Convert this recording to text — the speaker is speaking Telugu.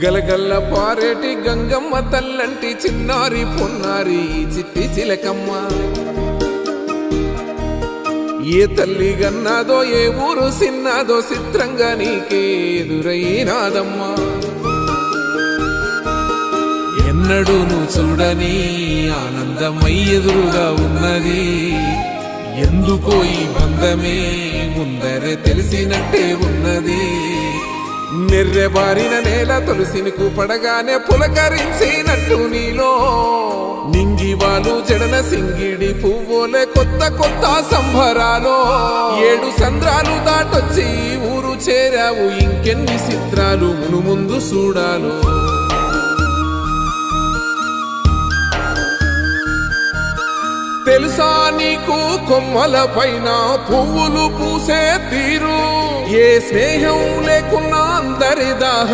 గలగల్ల పారేటి గంగమ్మ తల్లంటి చిన్నారి పొన్నారి చిట్టి చిలకమ్మ ఏ తల్లి గన్నాదో ఏ ఊరు సిన్నాదో చిత్రంగా నీకే ఎదురైనాదమ్మా ఎన్నడూ నువ్వు చూడని ఆనందమై ఎదురుగా ఉన్నది ఎందుకో ఈ బంధమే ముందరే తెలిసినట్టే ఉన్నది నెర్రెబారిన నేల తులసినికు పడగానే పులకరించినట్టు నీలో నింగివాలు జడన సింగిడి పువ్వులే కొత్త కొత్త సంబరాలో 7 సంద్రాలు దాటొచ్చి ఊరు చేరావు ఇంకెన్ని చిత్రాలు మును ముందు చూడాలో తెలుసా నీకు కొమ్మల పైన పువ్వులు పూసే తీరు ఏ స్నేహం లేకున్నా అందరి దాహం